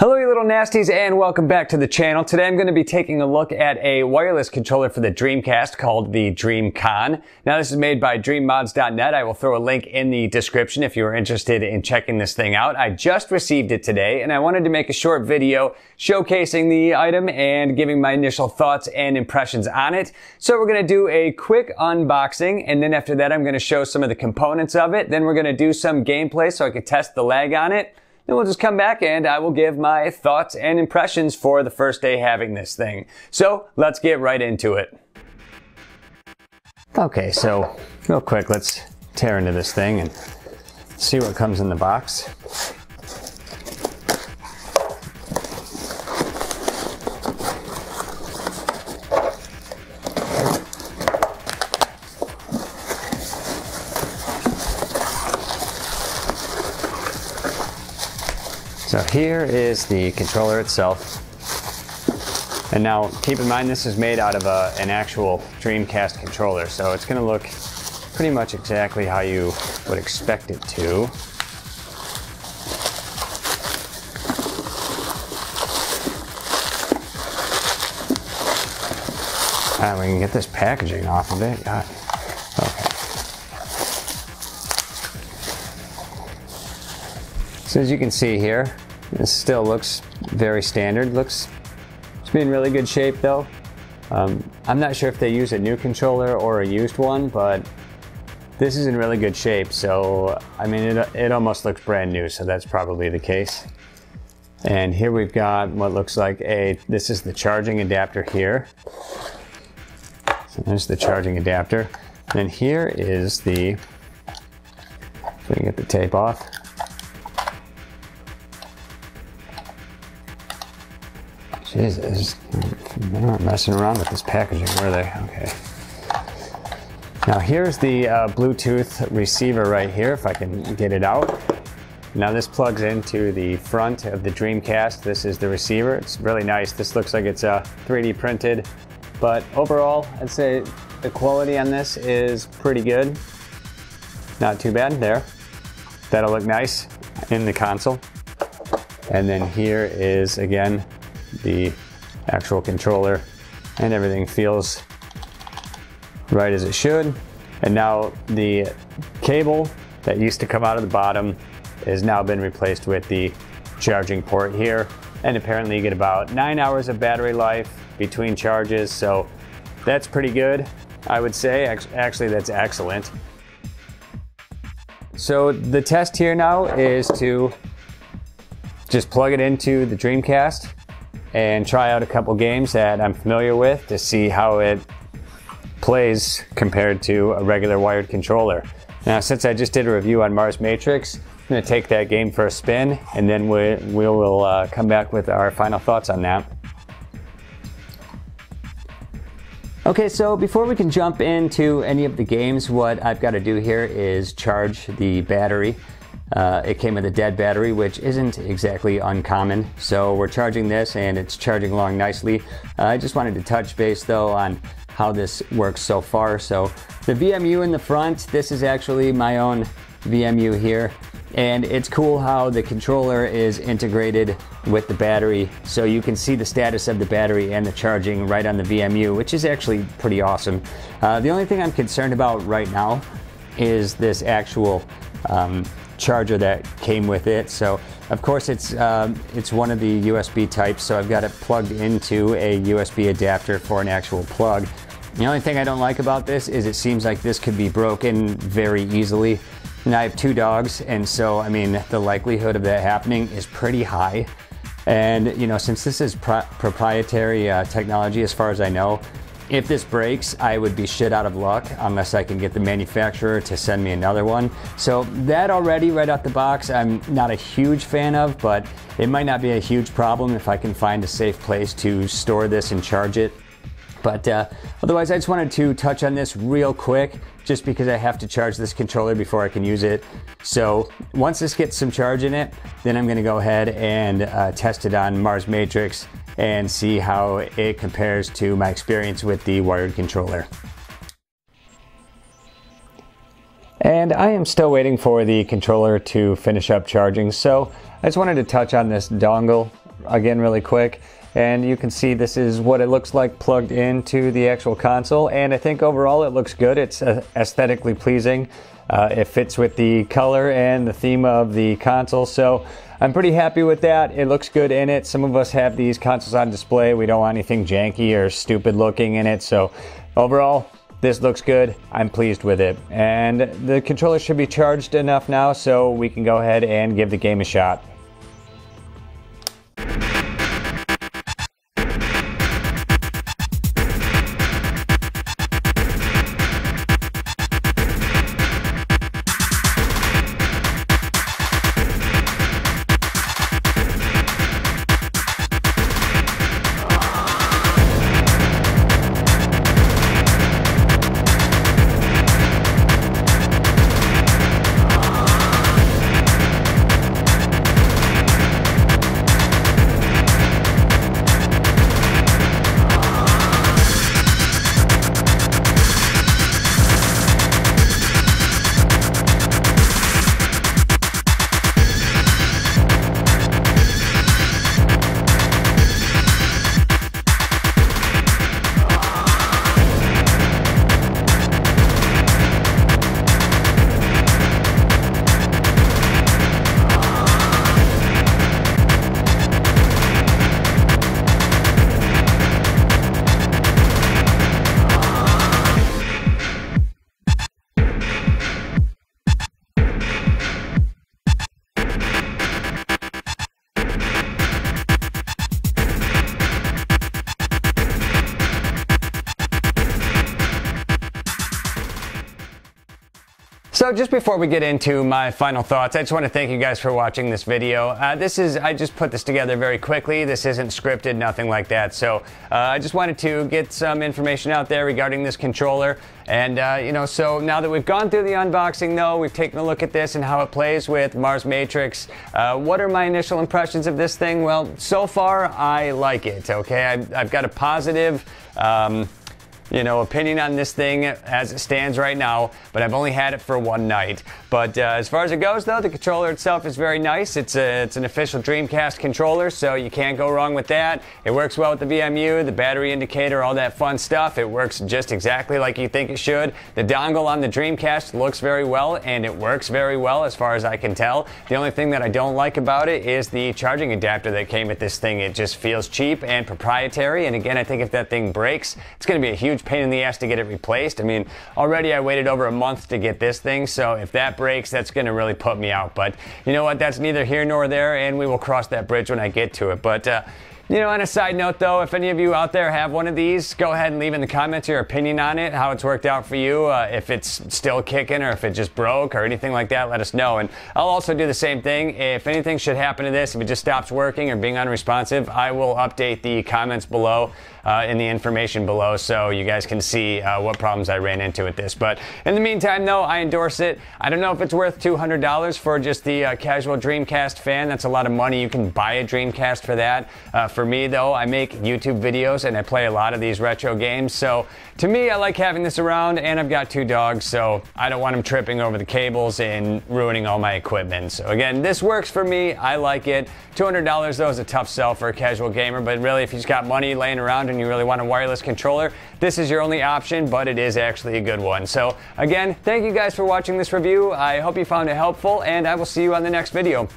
Hello you little nasties and welcome back to the channel. Today I'm going to be taking a look at a wireless controller for the Dreamcast called the Dreamconn. Now this is made by dreammods.net. I will throw a link in the description if you are interested in checking this thing out. I just received it today and I wanted to make a short video showcasing the item and giving my initial thoughts and impressions on it. So we're going to do a quick unboxing and then after that I'm going to show some of the components of it. Then we're going to do some gameplay so I can test the lag on it. Then we'll just come back and I will give my thoughts and impressions for the first day having this thing. So let's get right into it. Okay, so real quick, let's tear into this thing and see what comes in the box. So here is the controller itself. And now keep in mind this is made out of an actual Dreamcast controller, so it's going to look pretty much exactly how you would expect it to. We can get this packaging off of it. God. Okay. So as you can see here, this still looks very standard. It's in really good shape though. I'm not sure if they use a new controller or a used one, but this is in really good shape. So, I mean, it almost looks brand new, so that's probably the case. And here we've got what looks like this is the charging adapter here. So there's the charging adapter. And then here is if we can get the tape off. Jesus, they're not messing around with this packaging, were they? Okay. Now here's the Bluetooth receiver right here, if I can get it out. Now this plugs into the front of the Dreamcast. This is the receiver. It's really nice. This looks like it's 3D printed, but overall, I'd say the quality on this is pretty good. Not too bad there. That'll look nice in the console. And then here is, again, the actual controller, and everything feels right as it should. And now the cable that used to come out of the bottom has now been replaced with the charging port here, and apparently you get about 9 hours of battery life between charges, so that's pretty good, I would say. Actually, that's excellent. So the test here now is to just plug it into the Dreamcast and try out a couple games that I'm familiar with to see how it plays compared to a regular wired controller. Now, since I just did a review on Mars Matrix, I'm going to take that game for a spin, and then we will come back with our final thoughts on that. Okay, so before we can jump into any of the games, what I've got to do here is charge the battery. It came with a dead battery, which isn't exactly uncommon. So we're charging this and it's charging along nicely. I just wanted to touch base though on how this works so far. So the VMU in the front, this is actually my own VMU here. And it's cool how the controller is integrated with the battery. So you can see the status of the battery and the charging right on the VMU, which is actually pretty awesome. The only thing I'm concerned about right now is this actual charger that came with it. So of course it's one of the USB types, so I've got it plugged into a USB adapter for an actual plug. The only thing I don't like about this is it seems like this could be broken very easily. And I have 2 dogs, and so I mean the likelihood of that happening is pretty high. And you know, since this is proprietary technology as far as I know, if this breaks, I would be shit out of luck unless I can get the manufacturer to send me another one. So that already right out the box, I'm not a huge fan of, but it might not be a huge problem if I can find a safe place to store this and charge it. But otherwise, I just wanted to touch on this real quick, just because I have to charge this controller before I can use it. So once this gets some charge in it, then I'm gonna go ahead and test it on Mars Matrix and see how it compares to my experience with the wired controller. And I am still waiting for the controller to finish up charging, so I just wanted to touch on this dongle again really quick. And you can see this is what it looks like plugged into the actual console, and I think overall it looks good. It's aesthetically pleasing. It fits with the color and the theme of the console, so I'm pretty happy with that. It looks good in it. Some of us have these consoles on display. We don't want anything janky or stupid looking in it, so overall this looks good. I'm pleased with it. And the controller should be charged enough now so we can go ahead and give the game a shot. So just before we get into my final thoughts, I just want to thank you guys for watching this video. I just put this together very quickly. This isn't scripted, nothing like that. So I just wanted to get some information out there regarding this controller. And, so now that we've gone through the unboxing, though, we've taken a look at this and how it plays with Mars Matrix. What are my initial impressions of this thing? Well, so far, I like it, okay? I've got a positive opinion on this thing as it stands right now, but I've only had it for one night. But as far as it goes, though, the controller itself is very nice. It's an official Dreamcast controller, so you can't go wrong with that. It works well with the VMU, the battery indicator, all that fun stuff. It works just exactly like you think it should. The dongle on the Dreamcast looks very well, and it works very well as far as I can tell. The only thing that I don't like about it is the charging adapter that came with this thing. It just feels cheap and proprietary, and again, I think if that thing breaks, it's going to be a huge pain in the ass to get it replaced. I mean, already I waited over a month to get this thing, so if that breaks, that's going to really put me out. But you know what? That's neither here nor there, and we will cross that bridge when I get to it. But on a side note, though, if any of you out there have one of these, go ahead and leave in the comments your opinion on it, how it's worked out for you, if it's still kicking or if it just broke or anything like that, let us know. And I'll also do the same thing. If anything should happen to this, if it just stops working or being unresponsive, I will update the comments below in the information below so you guys can see what problems I ran into with this. But in the meantime, though, I endorse it. I don't know if it's worth $200 for just the casual Dreamcast fan. That's a lot of money. You can buy a Dreamcast for that. For me, though, I make YouTube videos and I play a lot of these retro games. So to me, I like having this around, and I've got 2 dogs, so I don't want them tripping over the cables and ruining all my equipment. So again, this works for me. I like it. $200, though, is a tough sell for a casual gamer, but really, if you just got money laying around and you really want a wireless controller, this is your only option, but it is actually a good one. So again, thank you guys for watching this review. I hope you found it helpful, and I will see you on the next video.